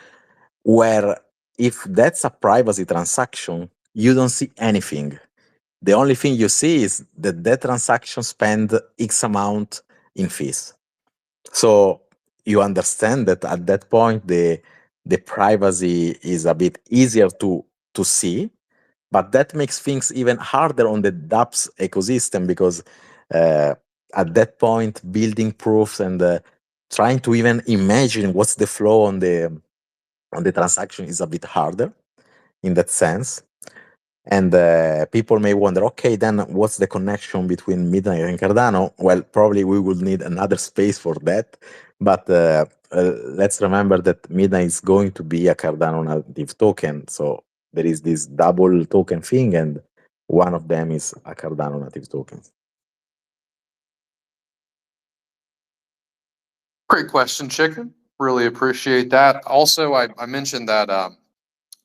where if that's a privacy transaction, you don't see anything. The only thing you see is that that transaction spent X amount in fees. So you understand that at that point, the privacy is a bit easier to see, but that makes things even harder on the dApps ecosystem, because at that point, building proofs and trying to even imagine what's the flow on the transaction is a bit harder in that sense. And people may wonder, okay, then what's the connection between Midnight and Cardano? Well, probably we will need another space for that. But let's remember that Midnight is going to be a Cardano native token. So there is this double token thing, and one of them is a Cardano native token. Great question, Chicken. Really appreciate that. Also, I mentioned that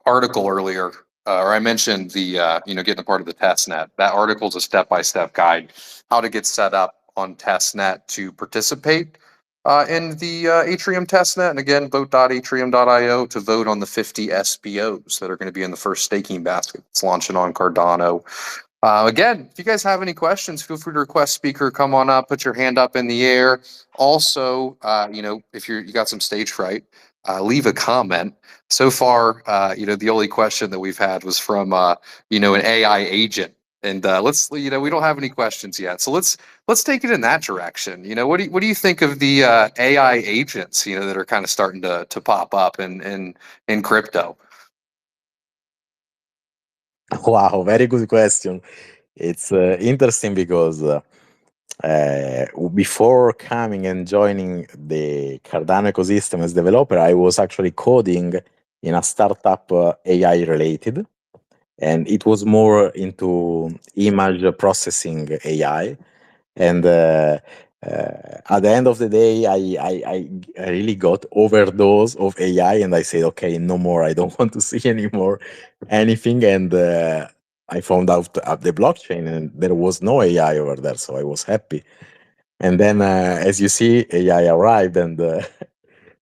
article earlier, or I mentioned the getting a part of the testnet. That article is a step-by-step guide how to get set up on testnet to participate in the Âtrium testnet. And again, vote.atrium.io to vote on the 50 SPOs that are going to be in the first staking basket. It's launching on Cardano. Again, if you guys have any questions, feel free to request speaker, come on up, put your hand up in the air. Also, if you got some stage fright, leave a comment. So far, the only question that we've had was from, an AI agent. And we don't have any questions yet. So let's take it in that direction. What do you think of the AI agents, that are kind of starting to pop up in crypto? Wow, very good question. It's interesting because before coming and joining the Cardano ecosystem as developer, I was actually coding in a startup AI related, and it was more into image processing AI. And at the end of the day, I really got overdose of AI, and I said, okay, no more. I don't want to see anymore anything. And I found out the blockchain, and there was no AI over there, so I was happy. And then, as you see, AI arrived, and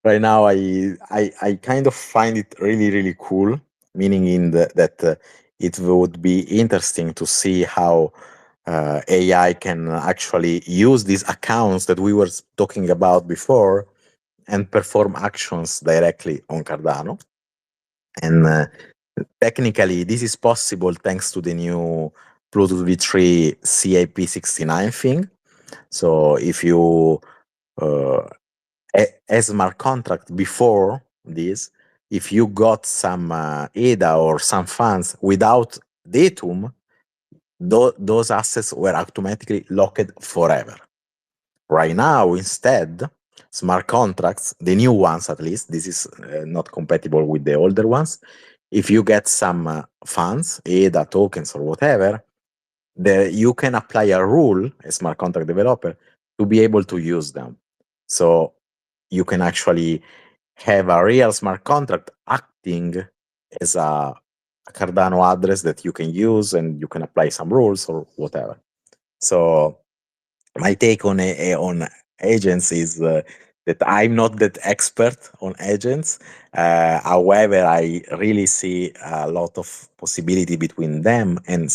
right now I kind of find it really cool, meaning that it would be interesting to see how AI can actually use these accounts that we were talking about before and perform actions directly on Cardano. And technically, this is possible thanks to the new Bluetooth V3 CIP69 thing. So if you a smart contract before this, if you got some ADA or some funds without datum, those assets were automatically locked forever. Right now, instead, smart contracts, the new ones at least, this is not compatible with the older ones. If you get some funds, ADA tokens or whatever, you can apply a rule, a smart contract developer, to be able to use them. So you can actually have a real smart contract acting as a Cardano address that you can use, and you can apply some rules or whatever. So my take on agents is that I'm not that expert on agents. However, I really see a lot of possibility between them and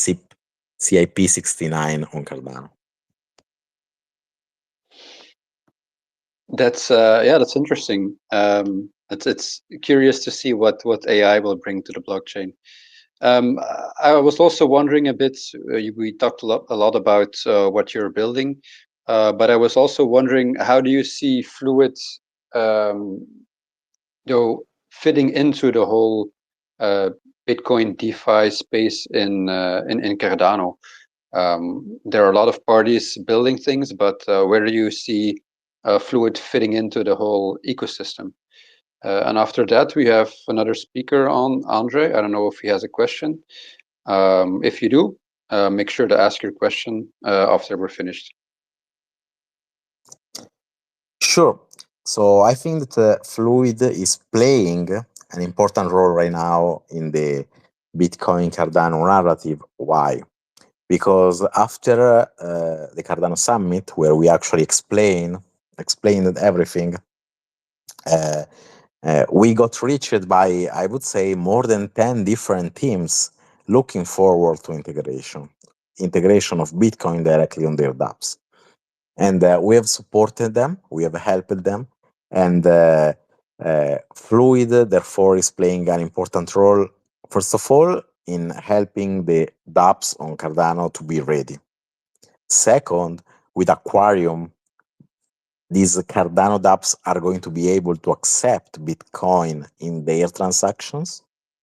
CIP69 on Cardano. That's that's interesting. It's curious to see what AI will bring to the blockchain. I was also wondering a bit. We talked a lot about what you're building, but I was also wondering, how do you see Fluid, fitting into the whole Bitcoin DeFi space in Cardano? There are a lot of parties building things, but where do you see Fluid fitting into the whole ecosystem? And after that, we have another speaker on, Andre. I don't know if he has a question. If you do, make sure to ask your question after we're finished. Sure. So I think that Fluid is playing an important role right now in the Bitcoin Cardano narrative. Why? Because after the Cardano Summit, where we actually explained everything, we got reached by, I would say, more than 10 different teams looking forward to integration of Bitcoin directly on their dApps. And we have supported them, we have helped them, and Fluid, therefore, is playing an important role, first of all, in helping the dApps on Cardano to be ready. Second, with Aquarium, these Cardano dApps are going to be able to accept Bitcoin in their transactions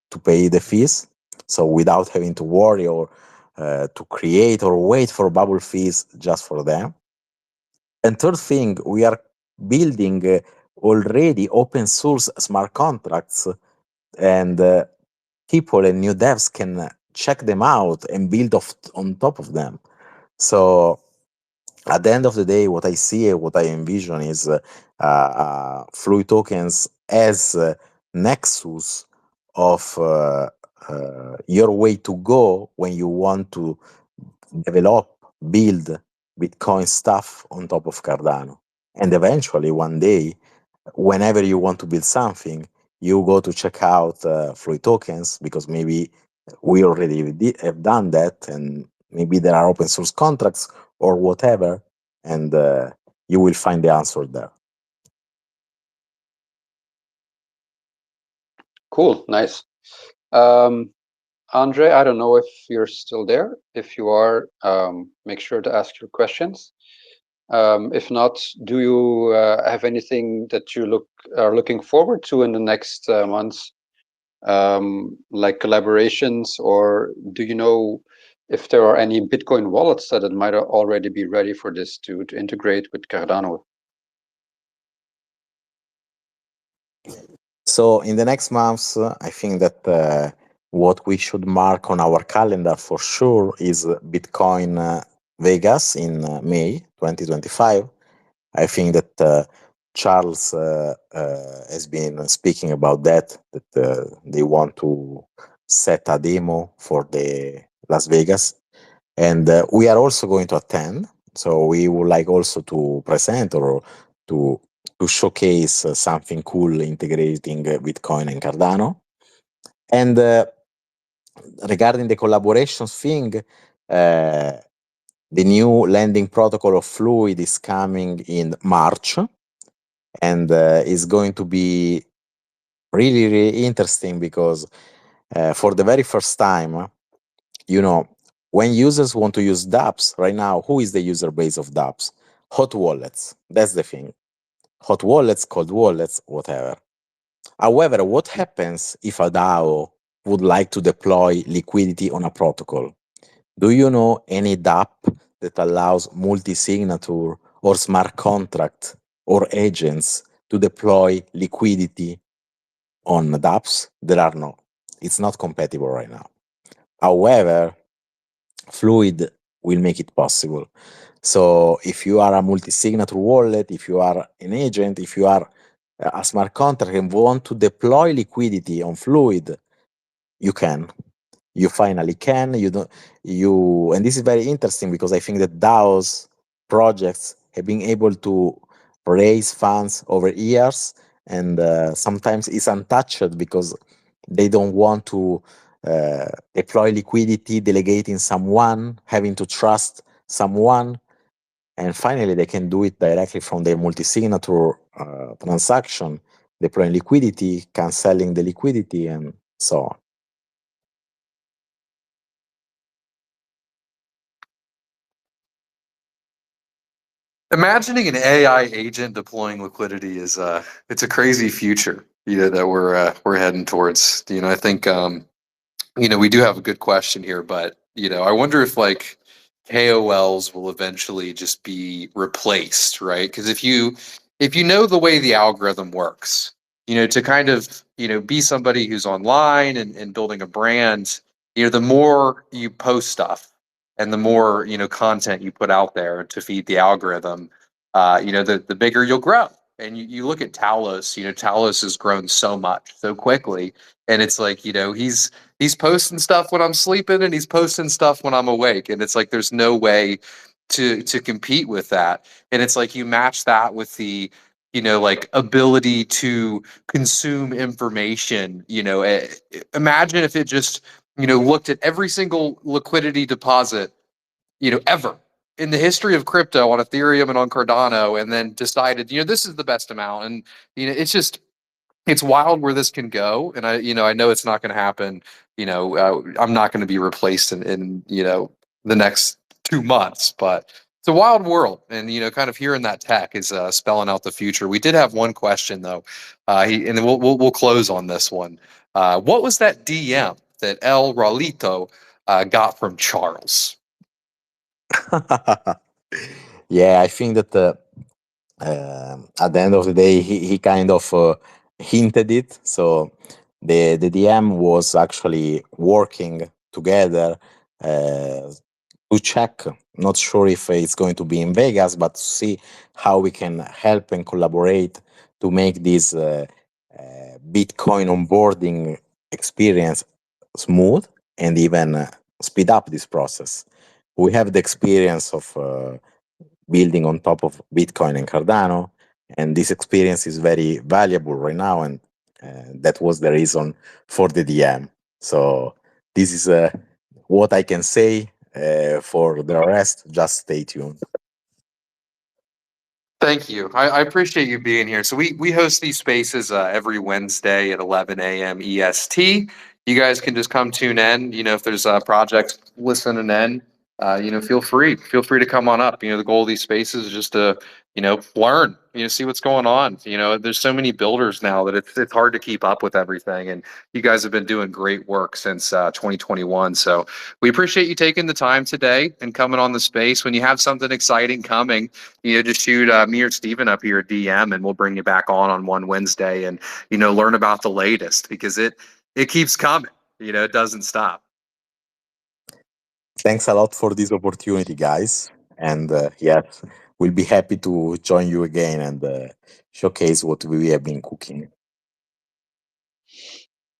to pay the fees. So without having to worry or to create or wait for bubble fees just for them. And third thing, we are building already open source smart contracts, and people and new devs can check them out and build on top of them. So at the end of the day, what I see and what I envision is Fluidtokens as a nexus of your way to go when you want to develop, build Bitcoin stuff on top of Cardano. And eventually, one day, whenever you want to build something, you go to check out Fluidtokens, because maybe we already have done that, and maybe there are open source contracts or whatever, and you will find the answer there. Cool, nice. Andre, I don't know if you're still there. If you are, make sure to ask your questions. If not, do you have anything that you are looking forward to in the next months, like collaborations, or do you know if there are any Bitcoin wallets that might already be ready for this to integrate with Cardano? So in the next months, I think that what we should mark on our calendar for sure is Bitcoin Vegas in May 2025. I think that Charles has been speaking about that they want to set a demo for the Las Vegas, and we are also going to attend. So we would like also to present or to showcase something cool integrating Bitcoin and Cardano. And regarding the collaborations thing, the new lending protocol of Fluid is coming in March, and is going to be really, really interesting because for the very first time, when users want to use dApps right now, who is the user base of dApps? Hot wallets. That's the thing. Hot wallets, cold wallets, whatever. However, what happens if a DAO would like to deploy liquidity on a protocol? Do you know any dApp that allows multi-signature or smart contract or agents to deploy liquidity on dApps? There are no. It's not compatible right now. However, Fluid will make it possible. So if you are a multi-signature wallet, if you are an agent, if you are a smart contract and want to deploy liquidity on Fluid, you can. You finally can. And this is very interesting because I think that DAOs projects have been able to raise funds over years, and sometimes it's untouched because they don't want to deploy liquidity, delegating someone, having to trust someone, and finally they can do it directly from their multi-signature transaction, deploying liquidity, canceling the liquidity, and so on. Imagining an AI agent deploying liquidity is it's a crazy future, that we're heading towards. I think we do have a good question here, but I wonder if like KOLs will eventually just be replaced, right? Because if you know the way the algorithm works, to kind of be somebody who's online and building a brand, the more you post stuff and the more content you put out there to feed the algorithm, the bigger you'll grow. And you look at Talos, Talos has grown so much so quickly, and it's like he's posting stuff when I'm sleeping and he's posting stuff when I'm awake, and it's like there's no way to compete with that. And it's like you match that with the like ability to consume information. Imagine if it just looked at every single liquidity deposit ever in the history of crypto on Ethereum and on Cardano, and then decided this is the best amount. And it's wild where this can go. And I know it's not going to happen. I'm not going to be replaced in the next 2 months, but it's a wild world. And kind of hearing that tech is spelling out the future. We did have one question though, and then we'll close on this one. What was that DM that El Ralito got from Charles? Yeah, I think that at the end of the day, he kind of hinted it. So the DM was actually working together to check. Not sure if it's going to be in Vegas, but to see how we can help and collaborate to make this Bitcoin onboarding experience smooth and even speed up this process. We have the experience of building on top of Bitcoin and Cardano, and this experience is very valuable right now, and that was the reason for the DM. So this is what I can say. For the rest, just stay tuned. Thank you. I appreciate you being here. So we host these spaces every Wednesday at 11 a.m. EST. You guys can just come tune in. If there's projects listening in, feel free to come on up. The goal of these spaces is just to learn, see what's going on. There's so many builders now that it's hard to keep up with everything. And you guys have been doing great work since 2021. So we appreciate you taking the time today and coming on the space. When you have something exciting coming, just shoot me or Steven up here a DM, and we'll bring you back on one Wednesday and learn about the latest, because it keeps coming. It doesn't stop. Thanks a lot for this opportunity, guys. And yes, we'll be happy to join you again and showcase what we have been cooking.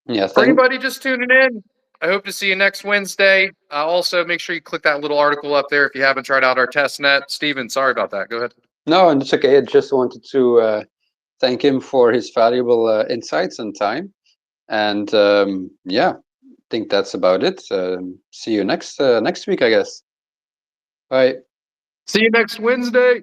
Yeah, For anybody just tuning in, I hope to see you next Wednesday. Also, make sure you click that little article up there if you haven't tried out our test net. Steven, sorry about that. Go ahead. No, and it's okay. I just wanted to thank him for his valuable insights and time. And yeah, I think that's about it. See you next week, I guess. Bye. See you next Wednesday.